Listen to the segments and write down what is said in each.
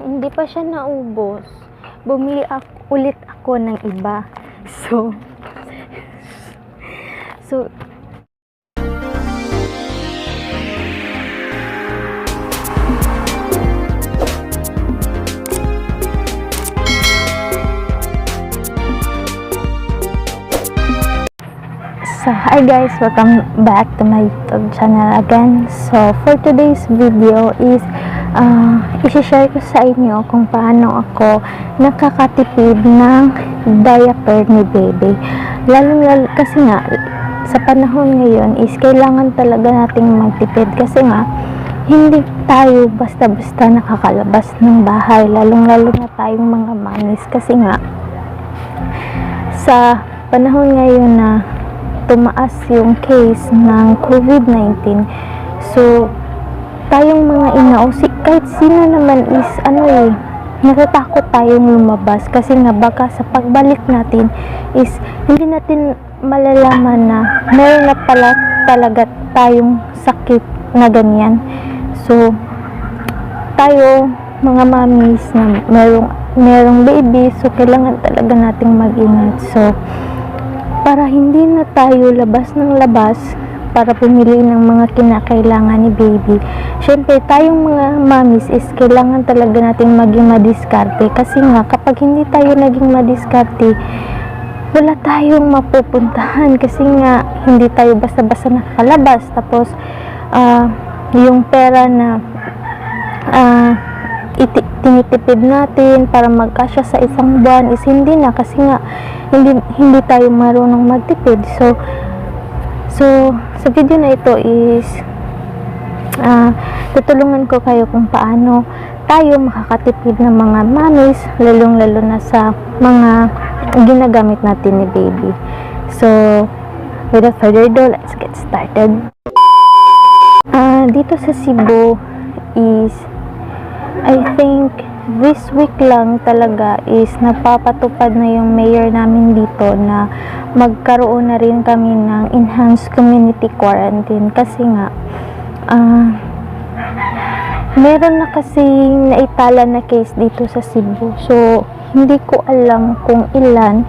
hindi pa siya naubos, bumili ulit ako ng iba. So hi guys, welcome back to my YouTube channel again. So for today's video is i-share ko sa inyo kung paano ako nakakatipid ng diaper ni baby. Lalo kasi nga sa panahon ngayon is kailangan talaga nating magtipid kasi nga hindi tayo basta-basta nakakalabas ng bahay, lalo na tayong mga mamis kasi nga sa panahon ngayon na tumaas yung case ng COVID-19. So, tayong mga ina o kahit sino naman is natatakot tayong lumabas kasi nga baka sa pagbalik natin is hindi natin malalaman na meron na pala talaga tayong sakit na ganyan. So, tayo mga mamis na merong baby, so kailangan talaga nating mag-ingat. So, para hindi na tayo labas ng labas para pumili ng mga kinakailangan ni baby. Syempre, tayong mga mamis is kailangan talaga natin maging madiskarte kasi nga kapag hindi tayo naging madiskarte, wala tayong mapupuntahan kasi nga hindi tayo basta-basta nakakalabas. Tapos, yung pera na tinitipid natin para magkasya sa isang buwan is hindi na kasi nga hindi tayo marunong magtipid. So sa video na ito is tutulungan ko kayo kung paano tayo makakatipid ng mga mamis, lalo na sa mga ginagamit natin ni baby. So without further ado, let's get started. Dito sa Cebu is I think this week lang talaga is napapatupad na yung mayor namin dito na magkaroon na rin kami ng enhanced community quarantine kasi nga meron na kasing naitala na case dito sa Cebu. So hindi ko alam kung ilan,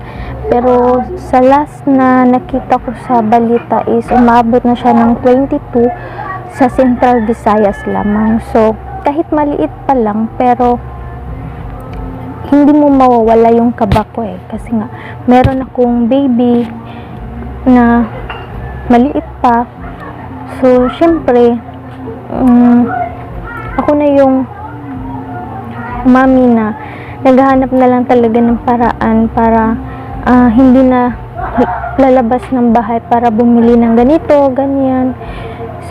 pero sa last na nakita ko sa balita is umabot na siya ng 22 sa Central Visayas lamang. So kahit maliit pa lang, pero hindi mo mawawala yung kaba ko kasi nga meron akong baby na maliit pa. So syempre ako na yung mami na naghahanap na lang talaga ng paraan para hindi na lalabas ng bahay para bumili ng ganito, ganyan.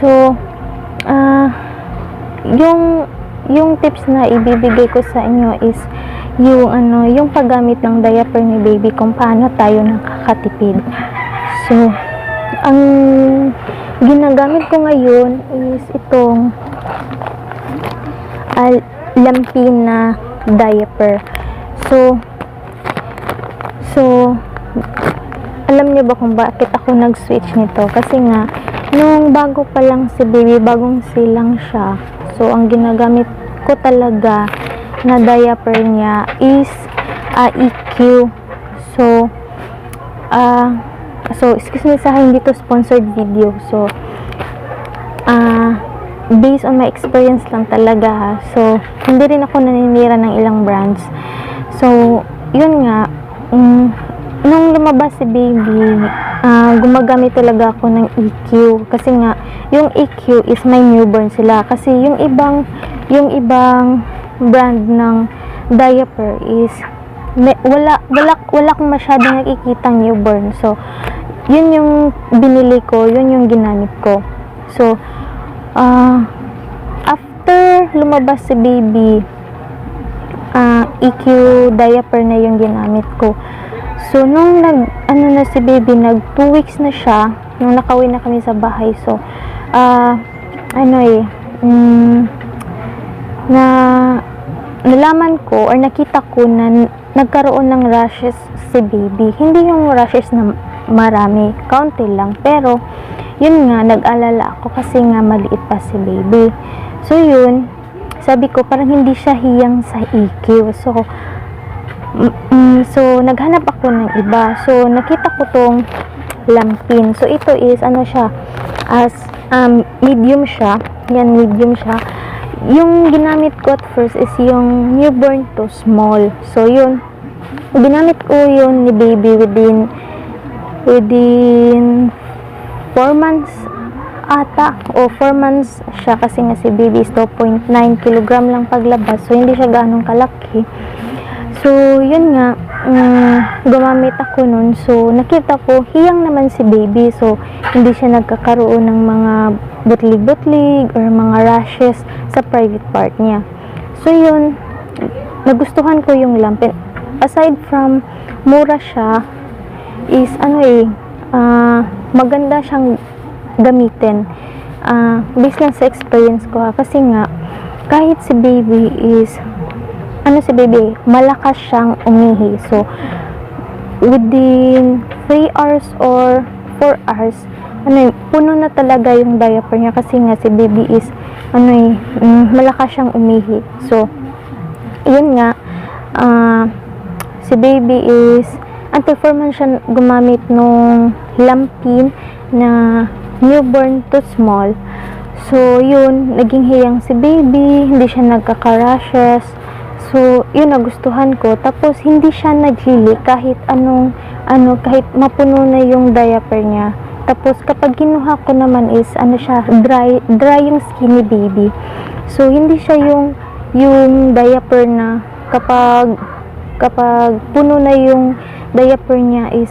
So yung tips na ibibigay ko sa inyo is yung paggamit ng diaper ni baby, kung paano tayo nakakatipid. So ang ginagamit ko ngayon is itong Lampina diaper. So alam niyo ba kung bakit ako nag-switch nito? Kasi nga nung bago pa lang si baby, bagong silang siya, so ang ginagamit ko talaga na diaper niya is EQ. So excuse me sa hindi to sponsored video. So based on my experience lang talaga so hindi rin ako naninira ng ilang brands. So yun nga, nung lumabas si baby, gumagamit talaga ako ng EQ kasi nga yung EQ is may newborn sila, kasi yung ibang brand ng diaper is wala akong masyadong nakikitang newborn. So yun yung binili ko, yun yung ginamit ko. So after lumabas si baby, EQ diaper na yung ginamit ko. So nung na si baby, 2 weeks na siya nung nakauwi na kami sa bahay. So nalaman ko or nakita ko na nagkaroon ng rashes si baby. Hindi yung rashes na marami, kaunti lang, pero yun nga, nag-alala ako kasi nga maliit pa si baby. So yun, sabi ko parang hindi siya hiyang sa IQ. So naghanap ako ng iba. So nakita ko tong lampin. So ito is ano siya, as medium siya. Yan, medium siya. Yung ginamit ko at first is yung newborn to small. So yun, ginamit ko yun ni baby within 4 months ata, o 4 months siya, kasi nga si baby is 2.9 kilogram lang paglabas, so hindi siya ganong kalaki. So yun nga, gumamit ako nun. So nakita ko hiyang naman si baby, so hindi siya nagkakaroon ng mga butlig-butlig or mga rashes sa private part niya. So yun, nagustuhan ko yung lampin. Aside from mura siya, is maganda siyang gamitin. Based lang sa experience ko kasi nga kahit si baby is malakas siyang umihi. So within 3 hours or 4 hours, puno na talaga yung diaper niya, kasi nga si baby is malakas siyang umihi. So yun nga, si baby is performance siya gumamit nung lampin na newborn to small. So yun, naging hiyang si baby, hindi siya nagkaka-rashes. So yun, nagustuhan ko. Tapos hindi siya naglili kahit kahit mapuno na yung diaper niya. Tapos kapag kinuha ko naman is siya, dry yung skin ni baby. So hindi siya yung diaper na kapag puno na yung diaper niya is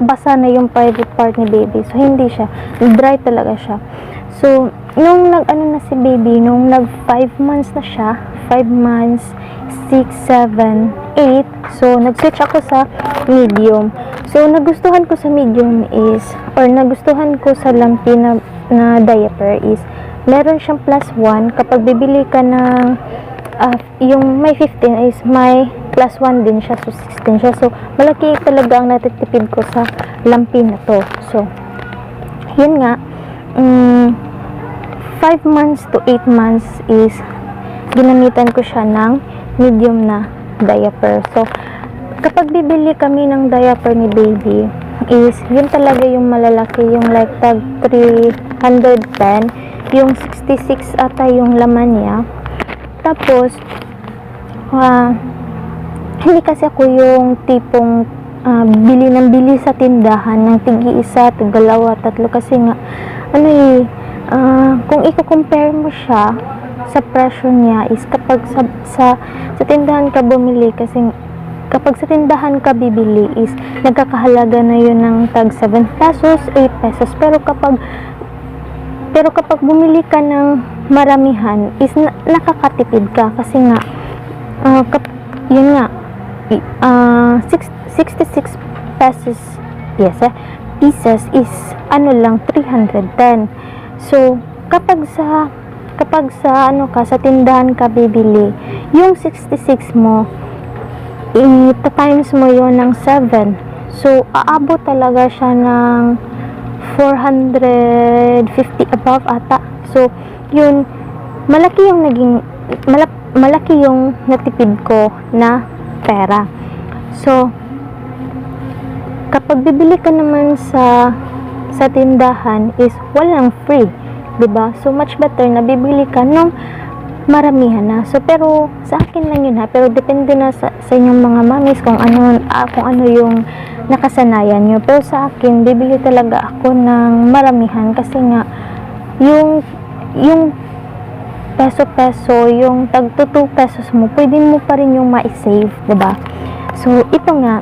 basa na yung private part ni baby. So hindi siya, dry talaga siya. So nung na si baby, nung 5 months na siya, 5 months, 6, 7, 8, so nag-switch ako sa medium. So nagustuhan ko sa medium is, or nagustuhan ko sa lampi na diaper is, meron siyang +1 kapag bibili ka ng yung may 15 is may +1 din siya, so 16 siya. So malaki talaga ang natitipid ko sa lampi na to. So yun nga, 5 months to 8 months is ginamitan ko siya ng medium na diaper. So kapag bibili kami ng diaper ni baby is yun talaga yung malalaki, yung like tag 310, yung 66 ata yung laman niya. Tapos hindi kasi ako yung tipong bili ng bili sa tindahan ng tig-isa, tig-2, 3, kasi nga kung i-compare mo siya sa presyo niya is kapag sa tindahan ka bumili, kasi kapag sa tindahan ka bibili is nagkakahalaga na yun ng tag 7 pesos, 8 pesos. Pero kapag bumili ka ng maramihan is nakakatipid ka, kasi nga yun nga, 66 pesos pieces is lang 310. So kapag sa sa tindahan ka bibili, yung 66 mo times mo yon ng 7, so aabot talaga siya ng 450 above ata. So yun, malaki yung natipid ko na pera. So kapag bibili ka naman sa tindahan is walang free, 'di ba? So much better na bibili ka nung maramihan na. So pero sa akin lang yun pero depende na sa inyong mga mamis kung ano yung nakasanayan nyo. Pero sa akin, bibili talaga ako ng maramihan, kasi nga yung peso-peso, yung tag 2 pesos mo, pwede mo pa rin yung ma-save, 'di ba? So ito nga,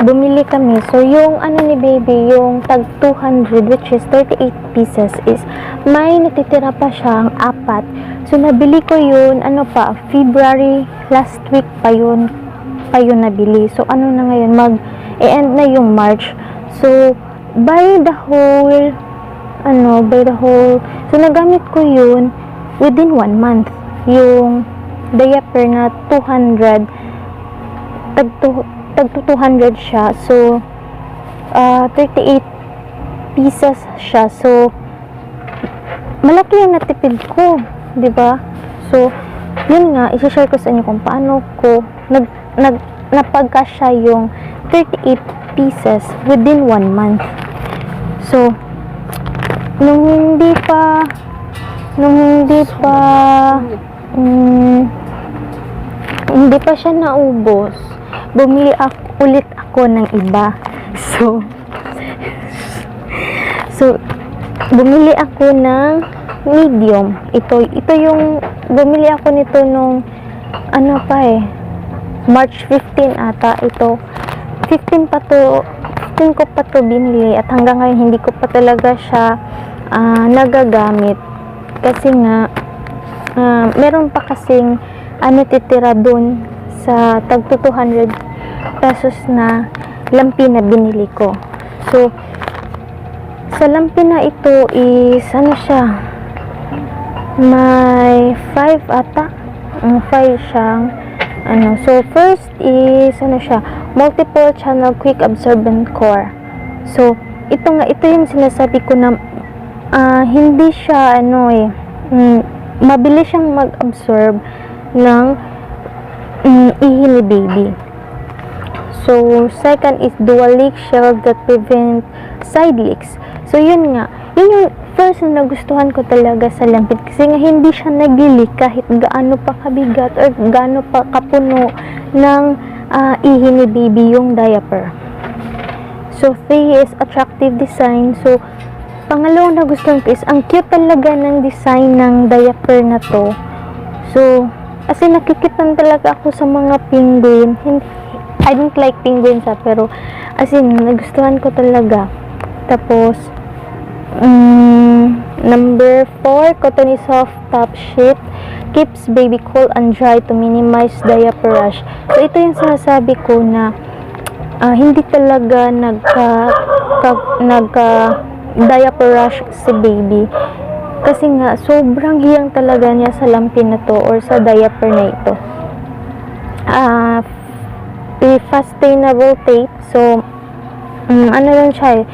bumili kami. So yung ni baby, yung tag 200, which is 38 pieces, is may natitira pa siyang 4. So nabili ko yun February last week pa yun nabili. So na ngayon, mag-end na yung March. So by the whole so nagamit ko yun within 1 month, yung diaper na 200, tag 200 siya. So 38 pieces siya. So malaki yung natipid ko, 'di ba? So, yun nga, i-share ko sa inyo kung paano ko napagkasya yung 38 pieces within 1 month. So, nung hindi pa siya naubos, bumili ulit ako ng iba. So bumili ako ng medium. Ito yung bumili ako nito nung March 15 ata. Ito 15 ko pa to binili, at hanggang ngayon hindi ko pa talaga siya nagagamit kasi nga meron pa kasing titira dun sa tag 200 pesos na lampi na binili ko. So sa lampi na ito is siya, may 5 ata, 5 siyang so first is siya, multiple channel quick absorbent core. So ito yung sinasabi ko na hindi siya mabilis siyang mag-absorb ng ihi ni baby. So second is dual leak shield that prevent side leaks. So yun yung first na nagustuhan ko talaga sa lampit, kasi nga hindi siya nag-leak kahit gaano pa kabigat or gaano pa kapuno ng ihi ni baby yung diaper. So 3 is attractive design. So pangalawang nagustuhan ko is ang cute talaga ng design ng diaper na to. So as in, nakikitan talaga ako sa mga penguin. I don't like penguins pero as in, nagustuhan ko talaga. Tapos number 4, cottony soft top sheet keeps baby cool and dry to minimize diaper rash. So ito yung sinasabi ko na hindi talaga nagka diaper rash si baby, kasi nga sobrang hiyang talaga niya sa lampi na to or sa diaper na ito. Fastenable tape. So lang siya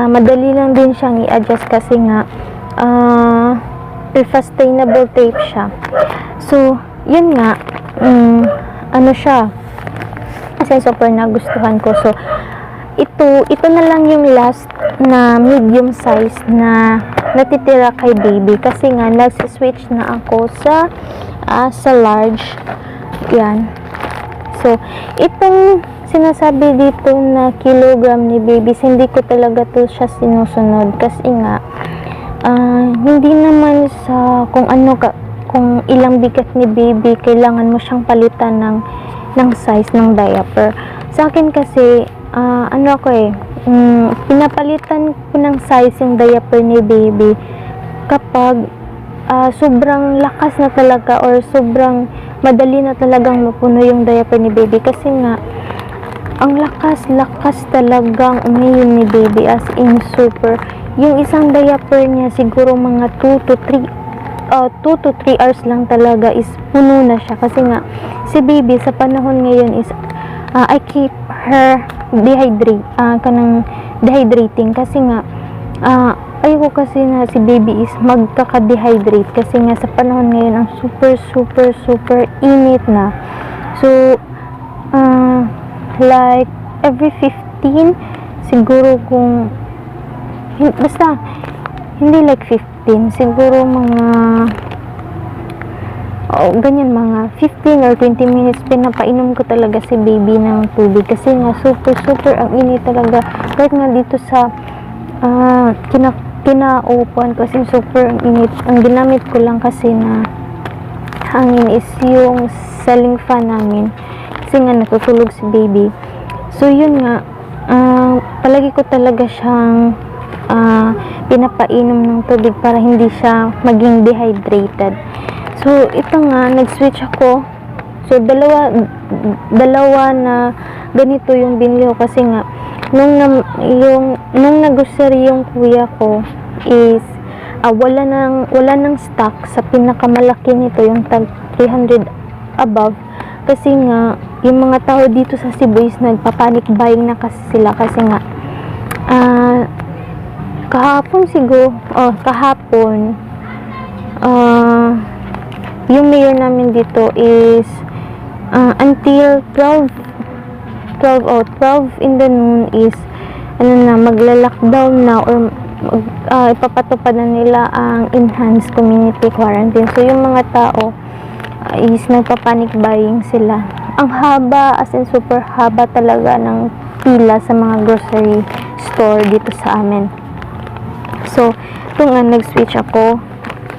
madali lang din siyang i-adjust kasi nga fastenable tape siya. So yun nga, siya kasi super nagustuhan ko. So ito na lang yung last na medium size na natitira kay baby, kasi nga nag-switch na ako sa large. Yan. So itong sinasabi dito na kilogram ni baby, hindi ko talaga to siya sinusunod kasi nga hindi naman sa kung ilang bigat ni baby kailangan mo siyang palitan ng size ng diaper. Sa akin kasi pinapalitan ko ng size yung diaper ni baby kapag sobrang lakas na talaga or sobrang madali na talagang mapuno yung diaper ni baby, kasi nga ang lakas talagang umihi ni baby, as in super. Yung isang diaper niya siguro mga 2 to 3 hours lang talaga is puno na siya, kasi nga si baby sa panahon ngayon is I keep her dehydrating kasi nga ayoko kasi na si baby is magkaka-dehydrate, kasi nga sa panahon ngayon ang super init na. So like every 15 siguro, kung basta hindi like 15, siguro mga ganyan, mga 15 or 20 minutes pinapainom ko talaga si baby ng tubig, kasi nga super ang init talaga. Kahit nga dito sa kinaupuan ko, kasi super ang init. Ang ginamit ko lang kasi na hangin is yung ceiling fan namin, kasi nga natutulog si baby. So yun nga, palagi ko talaga siyang pinapainom ng tubig para hindi siya maging dehydrated. So ito nga, nag-switch ako. So dalawa na ganito yung binili ko, kasi nga nung nag-grocery yung kuya ko is wala nang stock sa pinakamalaki nito, yung tag 300 above, kasi nga yung mga tao dito sa Cebu is nagpa-panic buying na kasi sila, kasi nga kahapon ah, yung mayor namin dito is until 12 in the noon is magla-lockdown na or ipapatupad na nila ang enhanced community quarantine. So yung mga tao is nagpa-panic buying sila. Ang haba, as in super haba talaga ng pila sa mga grocery store dito sa amin. So ito nga, nag-switch ako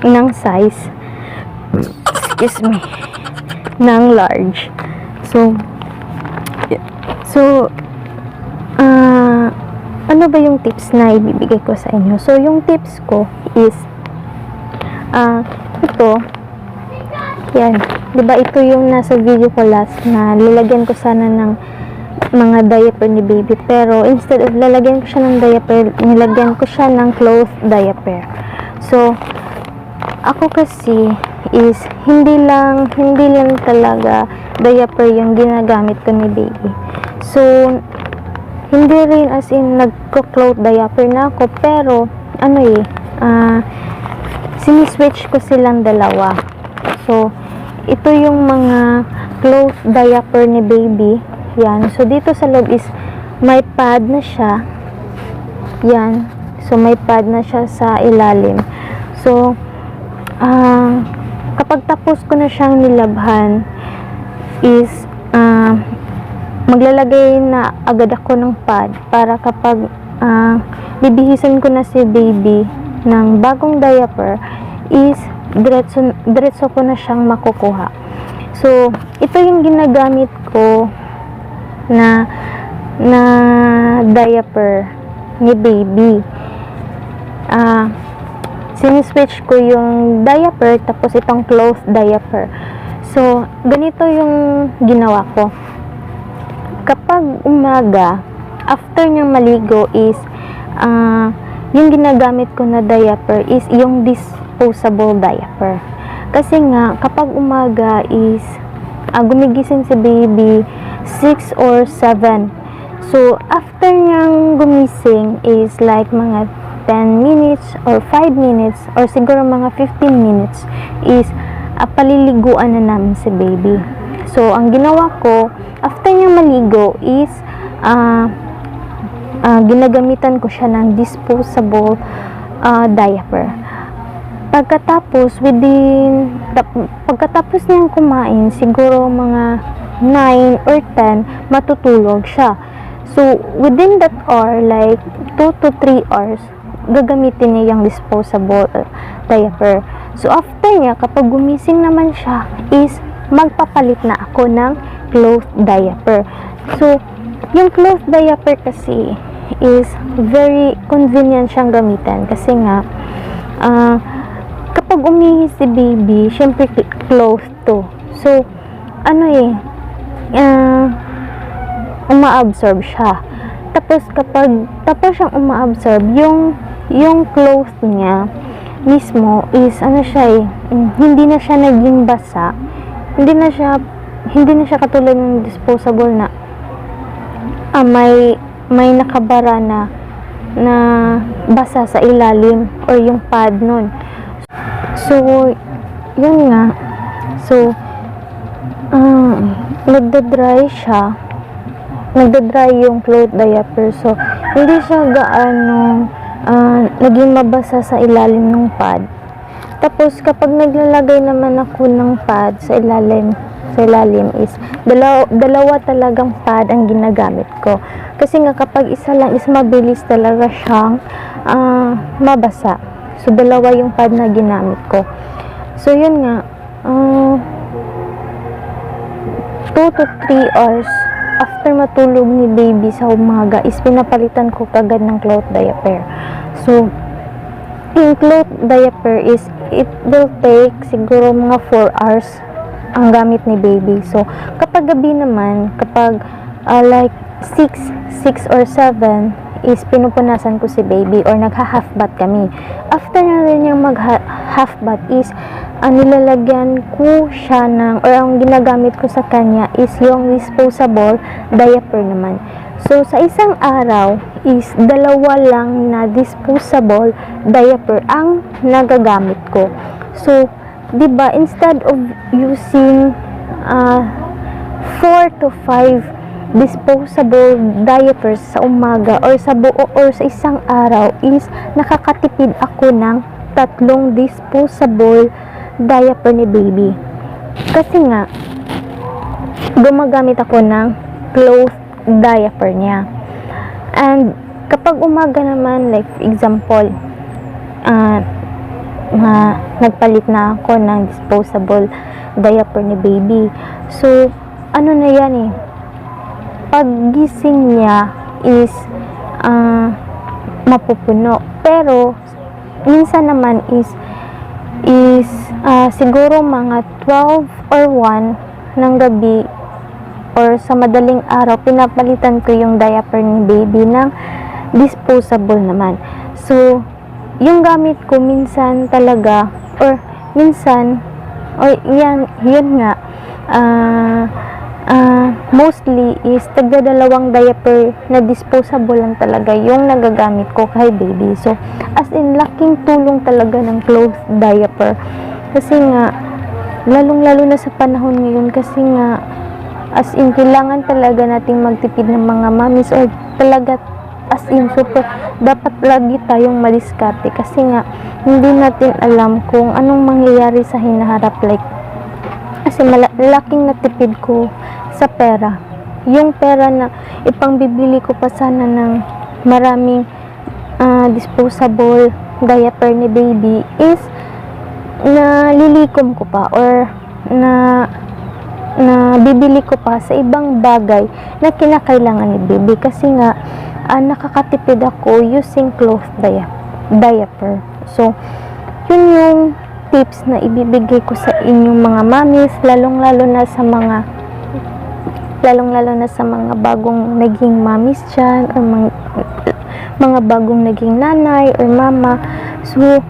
ng size, excuse me, ng large. So ano ba yung tips na ibibigay ko sa inyo? So yung tips ko is ito, yan, diba ito yung nasa video ko last na lalagyan ko sana ng mga diaper ni baby, pero instead of lalagyan ko siya ng diaper, nilagyan ko siya ng cloth diaper. So ako kasi is hindi lang talaga diaper yung ginagamit ko ni baby. So hindi rin as in nagko-cloth diaper na ako, pero siniswitch ko silang dalawa. So ito yung mga cloth diaper ni baby. Yan. So dito sa loob is may pad na siya. Yan. So may pad na siya sa ilalim. So kapag tapos ko na siyang nilabhan is maglalagay na agad ako ng pad para kapag bibihisan ko na si baby ng bagong diaper is diretso ko na siyang makukuha. So ito yung ginagamit ko na diaper ni baby. Siniswitch ko yung diaper tapos itong cloth diaper. So ganito yung ginawa ko. Kapag umaga, after niyang maligo is yung ginagamit ko na diaper is yung disposable diaper. Kasi nga kapag umaga is gumigising si baby 6 or 7. So after niyang gumising is like mga 10 minutes or 5 minutes or siguro mga 15 minutes is paliliguan na namin si baby. So ang ginawa ko after niyang maligo is ginagamitan ko siya ng disposable diaper. Pagkatapos niyang kumain, siguro mga 9 or 10, matutulog siya. So within that hour, like 2 to 3 hours, gagamitin niya yung disposable diaper. So after niya, kapag gumising naman siya, is magpapalit na ako ng cloth diaper. So yung cloth diaper kasi is very convenient siyang gamitin kasi nga kapag umihi si baby, syempre cloth to. So uma-absorb siya. Tapos siyang uma-absorb, yung cloth niya mismo is hindi na siya naging basa. Hindi na siya katulad ng disposable na may nakabara na basa sa ilalim or yung pad nun. So yun nga. So nagda-dry yung cloth diaper. So hindi siya gaano naging mabasa sa ilalim ng pad. Tapos kapag naglalagay naman ako ng pad sa ilalim is dalawa talagang pad ang ginagamit ko. Kasi nga kapag isa lang is mabilis talaga siyang mabasa. So dalawa yung pad na ginamit ko. So yun nga, 2 to 3 hours after matulog ni baby sa umaga is pinapalitan ko kagad ng cloth diaper. So yung cloth diaper is it will take siguro mga 4 hours ang gamit ni baby. So kapag gabi naman, kapag like 6 or 7 is pinupunasan ko si baby or nagha-half bath kami. After na rin yung mag-half bath is nilalagyan ko siya or ang ginagamit ko sa kanya is yung disposable diaper naman. So sa isang araw is 2 lang na disposable diaper ang nagagamit ko. So, 'di ba, instead of using 4 to 5 disposable diapers sa umaga or sa buo or sa isang araw, is nakakatipid ako ng 3 disposable diaper ni baby. Kasi nga gumagamit ako ng cloth diaper niya. And kapag umaga naman, like for example, nagpalit na ako ng disposable diaper ni baby. So, ano na yan eh, paggising niya is mapupuno. Pero minsan naman is siguro mga 12 or 1 ng gabi or sa madaling araw, pinapalitan ko yung diaper ni baby ng disposable naman. So, yung gamit ko minsan talaga, or yun nga, mostly is tagdadalawang diaper na disposable lang talaga yung nagagamit ko kay baby. So, as in, laking tulong talaga ng cloth diaper. Kasi nga, lalong-lalo na sa panahon ngayon, kasi nga, as in, kailangan talaga nating magtipid ng mga mommies, or talaga, as in, super, dapat lagi tayong madiskarte. Kasi nga, hindi natin alam kung anong mangyayari sa hinaharap. Like, kasi malaking natipid ko sa pera. Yung pera na ipangbibili ko pa sana ng maraming disposable diaper ni baby is nalilikom ko pa, or na bibili ko pa sa ibang bagay na kinakailangan ni baby. Kasi nga nakakatipid ako using cloth diaper. So, yun yung tips na ibibigay ko sa inyong mga mommies, lalong-lalo na sa mga bagong naging mommies dyan, or mga bagong naging nanay or mama. So,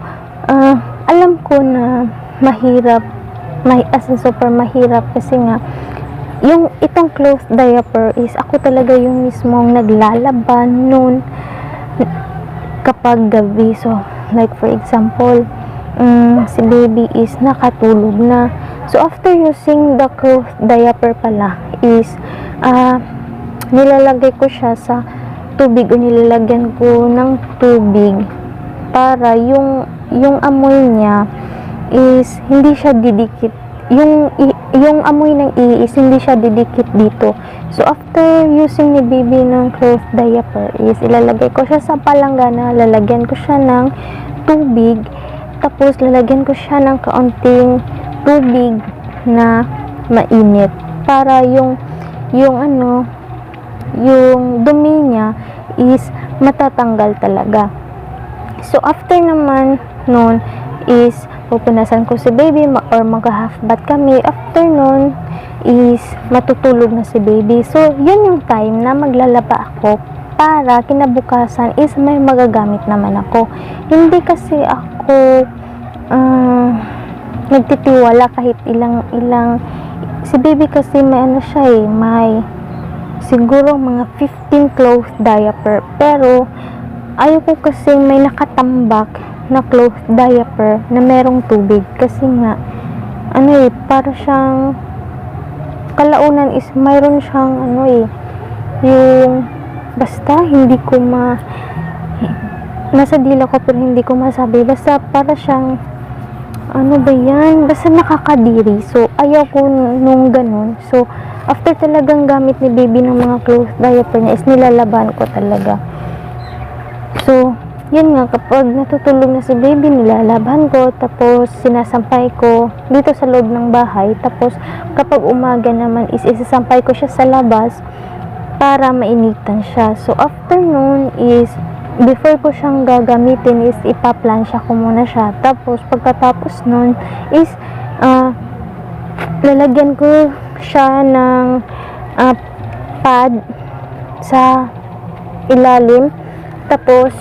alam ko na super mahirap, kasi nga itong cloth diaper is ako talaga yung mismong naglalaban noon kapag gabi. So, like for example, si baby is nakatulog na. So, after using the cloth diaper pala is nilalagay ko siya sa tubig, o nilalagyan ko ng tubig para yung amoy niya is hindi siya didikit. Yung amoy ng ihi is hindi siya didikit dito. So, after using ni baby ng cloth diaper is ilalagay ko siya sa palanggana, lalagyan ko siya ng tubig, tapos lalagyan ko siya ng kaunting tubig na mainit para yung dumi niya is matatanggal talaga. So, after naman nun is pupunasan ko si baby, or mag-half bath kami. After nun is matutulog na si baby. So, yun yung time na maglalaba ako para kinabukasan is may magagamit naman ako. Hindi kasi ako nagtitiwala kahit ilang si baby, kasi may siya may siguro mga 15 cloth diaper, pero ayoko kasi may nakatambak na cloth diaper na merong tubig. Kasi nga para siyang kalaunan is mayroon siyang yung basta hindi ko nasa dila ko pero hindi ko masabi, basta para siyang basta nakakadiri. So, ayaw ko nung ganun. So, after talagang gamit ni baby ng mga cloth diaper niya is nilalaban ko talaga. So, yun nga, kapag natutulog na si baby, nilalaban ko, tapos sinasampay ko dito sa loob ng bahay. Tapos, kapag umaga naman is isasampay ko siya sa labas para mainitan siya. So, after nun is, before ko siyang gagamitin is ipaplansya ko muna siya. Tapos, pagkatapos nun is, lalagyan ko siya ng pad sa ilalim. Tapos,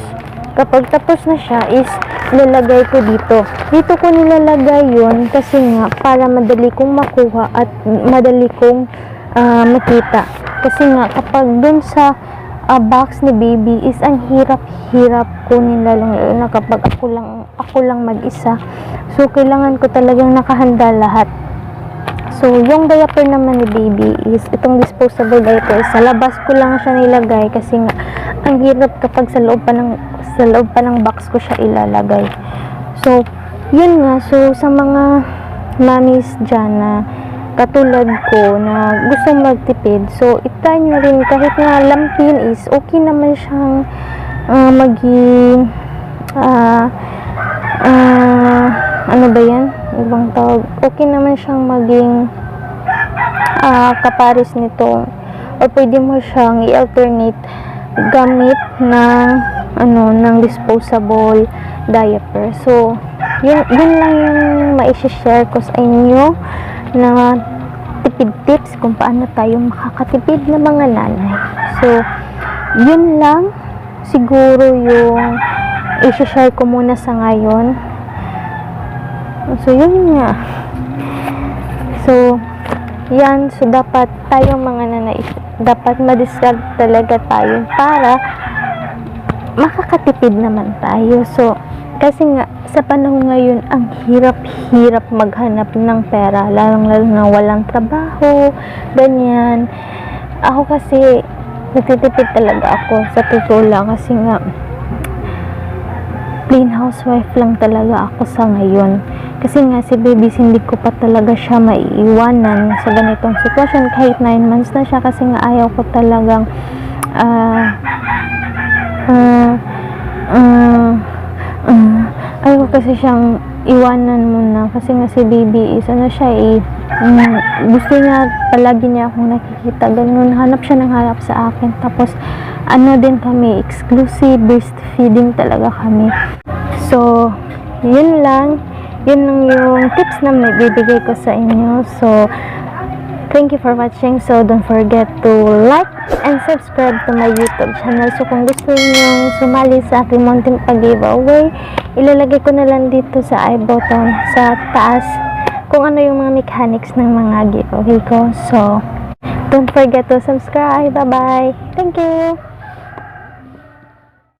kapag tapos na siya is lalagay ko dito. Dito ko nilalagay yun kasi nga para madali kong makuha at madali kong makita. Kasi nga kapag dun sa box ni baby is ang hirap-hirap kunin, lalo na kapag ako lang ako lang mag-isa. So, kailangan ko talagang nakahanda lahat. So, yung diaper naman ni baby is, itong disposable diaper, sa labas ko lang siya nilagay kasi nga, ang hirap kapag sa loob pa ng box ko siya ilalagay. So, yun nga. So, sa mga mommies dyan na katulad ko na gustong magtipid, so, itry nyo rin kahit nga lampin is, okay naman siyang maging ano ba yan? Ibang tawag. Okay naman siyang maging kaparis nito, or pwede mo siyang i-alternate gamit ng disposable diaper. So, yun lang yung mai-share ko sa inyo na tipid tips kung paano tayo makakatipid ng mga nanay. So, yun lang siguro yung i-share ko muna sa ngayon. So, yun nga. So, yan. So, dapat tayong mga nanay, dapat ma-discard talaga tayo para makakatipid naman tayo. So, kasi nga, sa panahon ngayon, ang hirap-hirap maghanap ng pera, lalong-lalo na walang trabaho, ganyan. Ako kasi, nagtitipid talaga ako sa totoo lang kasi nga, plain housewife lang talaga ako sa ngayon. Kasi nga si baby, hindi ko pa talaga siya maiiwanan sa ganitong sitwasyon kahit 9 months na siya, kasi nga ayaw ko talagang ayaw ko kasi siyang iwanan muna, kasi nga si baby is gusto niya, palagi niya akong nakikita, ganun, hanap siya ng hanap sa akin. Tapos din kami, exclusive breastfeeding talaga kami. So, yun lang yung tips na may bibigay ko sa inyo. So, thank you for watching. So, don't forget to like and subscribe to my YouTube channel. So, kung gusto niyo sumali sa aking munting pag-giveaway, ilalagay ko na lang dito sa I button sa taas kung ano yung mga mechanics ng mga giveaway ko. So, don't forget to subscribe. Bye-bye. Thank you.